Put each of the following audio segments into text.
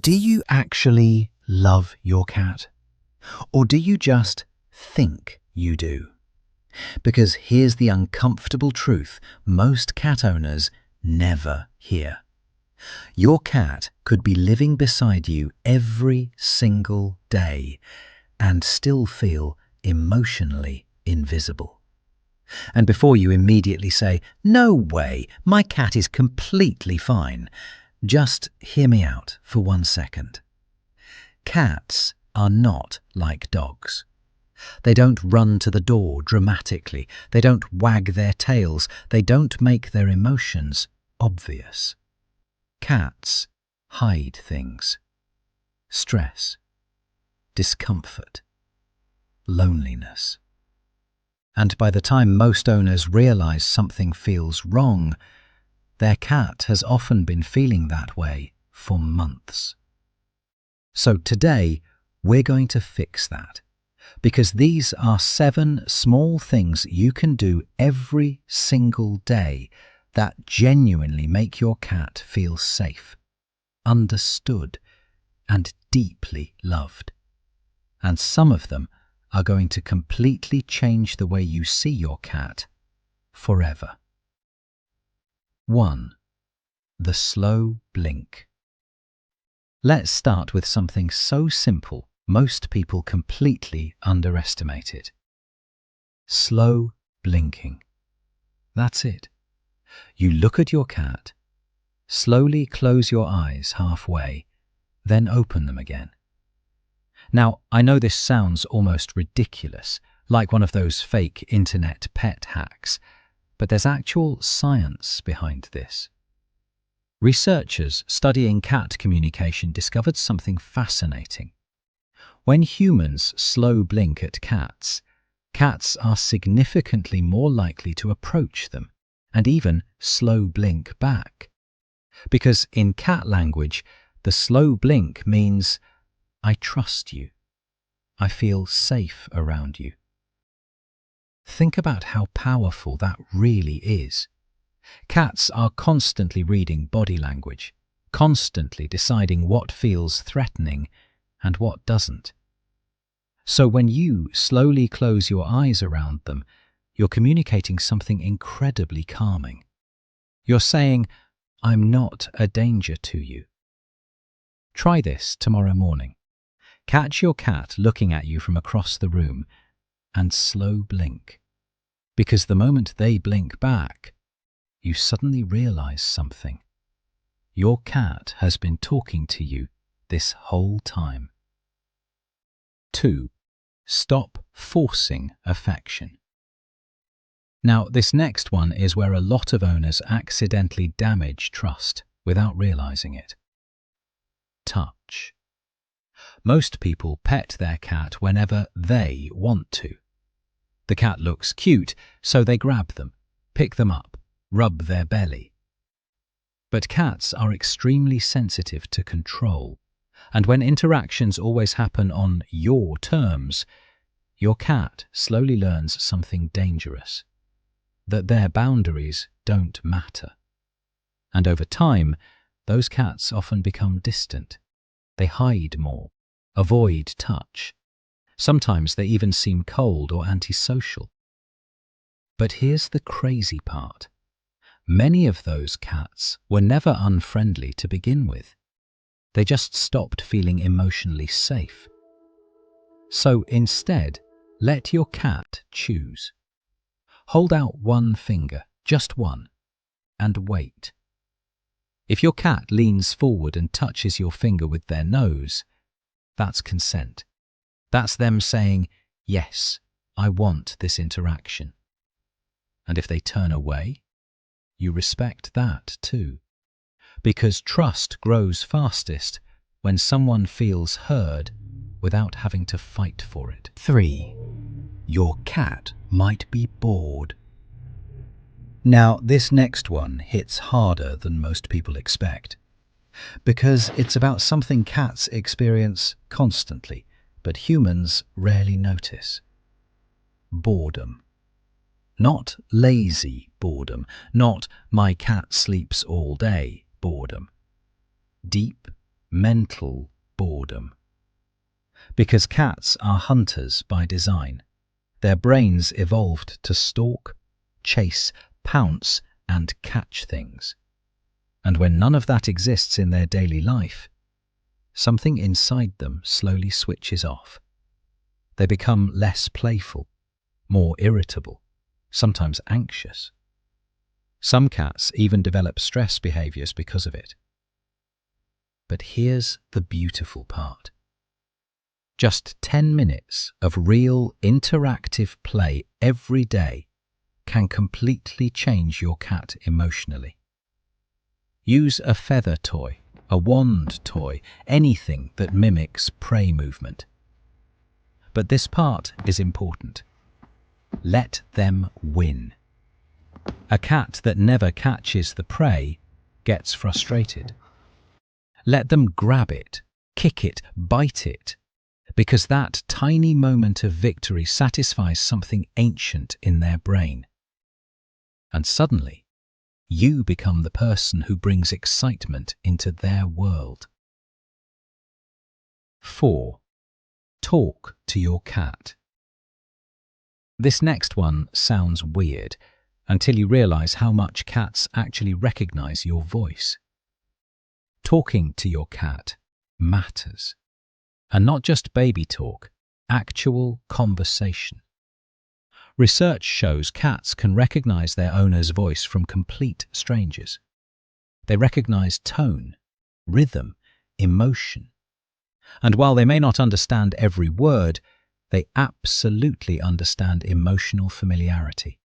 Do you actually love your cat? Or do you just think you do? Because here's the uncomfortable truth most cat owners never hear. Your cat could be living beside you every single day and still feel emotionally invisible. And before you immediately say, "No way, my cat is completely fine," just hear me out for 1 second. Cats are not like dogs. They don't run to the door dramatically. They don't wag their tails. They don't make their emotions obvious. Cats hide things. Stress, discomfort, loneliness. And by the time most owners realize something feels wrong, their cat has often been feeling that way for months. So today, we're going to fix that, because these are 7 small things you can do every single day that genuinely make your cat feel safe, understood, and deeply loved. And some of them are going to completely change the way you see your cat forever. 1. The slow blink. Let's start with something so simple most people completely underestimate it. Slow blinking. That's it. You look at your cat, slowly close your eyes halfway, then open them again. Now, I know this sounds almost ridiculous, like one of those fake internet pet hacks, but there's actual science behind this. Researchers studying cat communication discovered something fascinating. When humans slow blink at cats, cats are significantly more likely to approach them and even slow blink back. Because in cat language, the slow blink means, "I trust you. I feel safe around you." Think about how powerful that really is. Cats are constantly reading body language, constantly deciding what feels threatening and what doesn't. So when you slowly close your eyes around them, you're communicating something incredibly calming. You're saying, "I'm not a danger to you." Try this tomorrow morning. Catch your cat looking at you from across the room and slow blink. Because the moment they blink back, you suddenly realize something. Your cat has been talking to you this whole time. 2. Stop forcing affection. Now, this next one is where a lot of owners accidentally damage trust without realizing it. Touch. Most people pet their cat whenever they want to. The cat looks cute, so they grab them, pick them up, rub their belly. But cats are extremely sensitive to control, and when interactions always happen on your terms, your cat slowly learns something dangerous, that their boundaries don't matter. And over time, those cats often become distant. They hide more, avoid touch. Sometimes they even seem cold or antisocial. But here's the crazy part. Many of those cats were never unfriendly to begin with. They just stopped feeling emotionally safe. So instead, let your cat choose. Hold out one finger, just one, and wait. If your cat leans forward and touches your finger with their nose, that's consent. That's them saying, "Yes, I want this interaction." And if they turn away, you respect that too. Because trust grows fastest when someone feels heard without having to fight for it. 3. Your cat might be bored. Now, this next one hits harder than most people expect, because it's about something cats experience constantly, but humans rarely notice. Boredom. Not lazy boredom, not "my cat sleeps all day" boredom. Deep, mental boredom. Because cats are hunters by design. Their brains evolved to stalk, chase, pounce, and catch things. And when none of that exists in their daily life, something inside them slowly switches off. They become less playful, more irritable, sometimes anxious. Some cats even develop stress behaviors because of it. But here's the beautiful part. Just 10 minutes of real interactive play every day can completely change your cat emotionally. Use a feather toy, a wand toy, anything that mimics prey movement. But this part is important. Let them win. A cat that never catches the prey gets frustrated. Let them grab it, kick it, bite it, because that tiny moment of victory satisfies something ancient in their brain. And suddenly, you become the person who brings excitement into their world. 4. Talk to your cat. This next one sounds weird until you realize how much cats actually recognize your voice. Talking to your cat matters. And not just baby talk, actual conversation. Research shows cats can recognize their owner's voice from complete strangers. They recognize tone, rhythm, emotion. And while they may not understand every word, they absolutely understand emotional familiarity.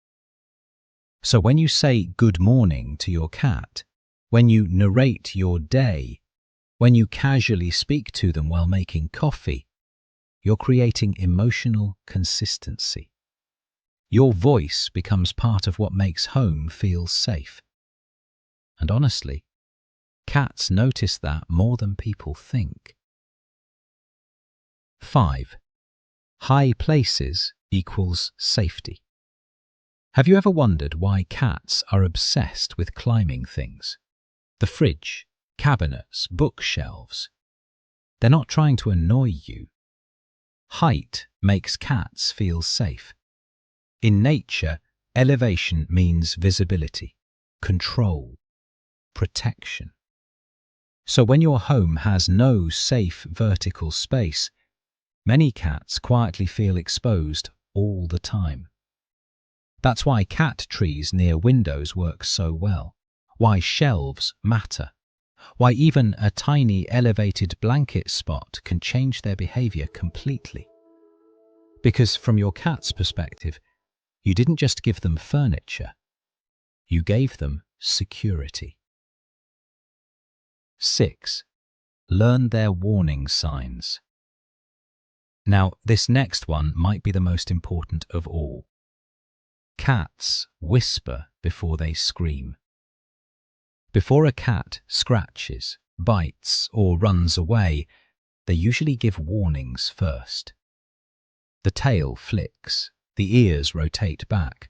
So when you say good morning to your cat, when you narrate your day, when you casually speak to them while making coffee, you're creating emotional consistency. Your voice becomes part of what makes home feel safe. And honestly, cats notice that more than people think. 5. High places equals safety. Have you ever wondered why cats are obsessed with climbing things? The fridge, cabinets, bookshelves. They're not trying to annoy you. Height makes cats feel safe. In nature, elevation means visibility, control, protection. So when your home has no safe vertical space, many cats quietly feel exposed all the time. That's why cat trees near windows work so well, why shelves matter, why even a tiny elevated blanket spot can change their behavior completely. Because from your cat's perspective, you didn't just give them furniture, you gave them security. 6. Learn their warning signs. Now, this next one might be the most important of all. Cats whisper before they scream. Before a cat scratches, bites, or runs away, they usually give warnings first. The tail flicks, the ears rotate back,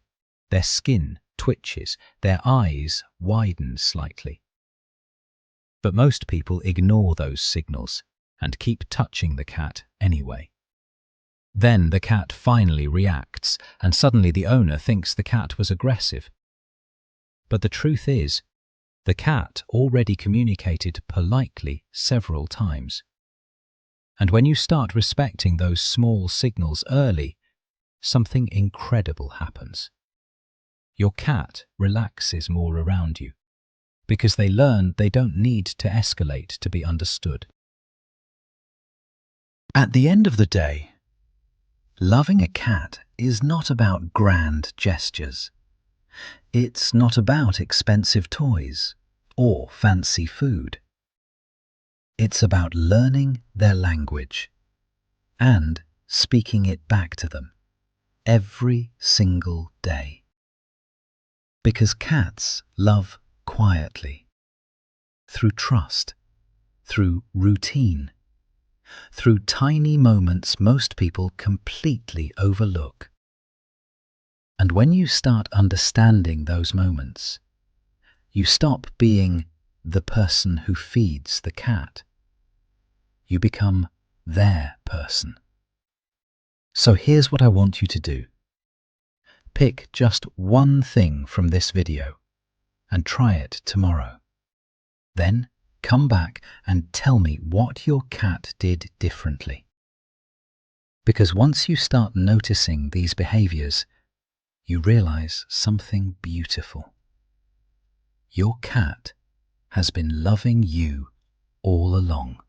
their skin twitches, their eyes widen slightly. But most people ignore those signals and keep touching the cat anyway. Then the cat finally reacts, and suddenly the owner thinks the cat was aggressive. But the truth is, the cat already communicated politely several times. And when you start respecting those small signals early, something incredible happens. Your cat relaxes more around you, because they learn they don't need to escalate to be understood. At the end of the day, loving a cat is not about grand gestures. It's not about expensive toys or fancy food. It's about learning their language and speaking it back to them every single day. Because cats love quietly, through trust, through routine, through tiny moments most people completely overlook. And when you start understanding those moments, you stop being the person who feeds the cat you become their person. So here's what I want you to do. Pick just one thing from this video and try it tomorrow. Then come back and tell me what your cat did differently. Because once you start noticing these behaviors, you realize something beautiful. Your cat has been loving you all along.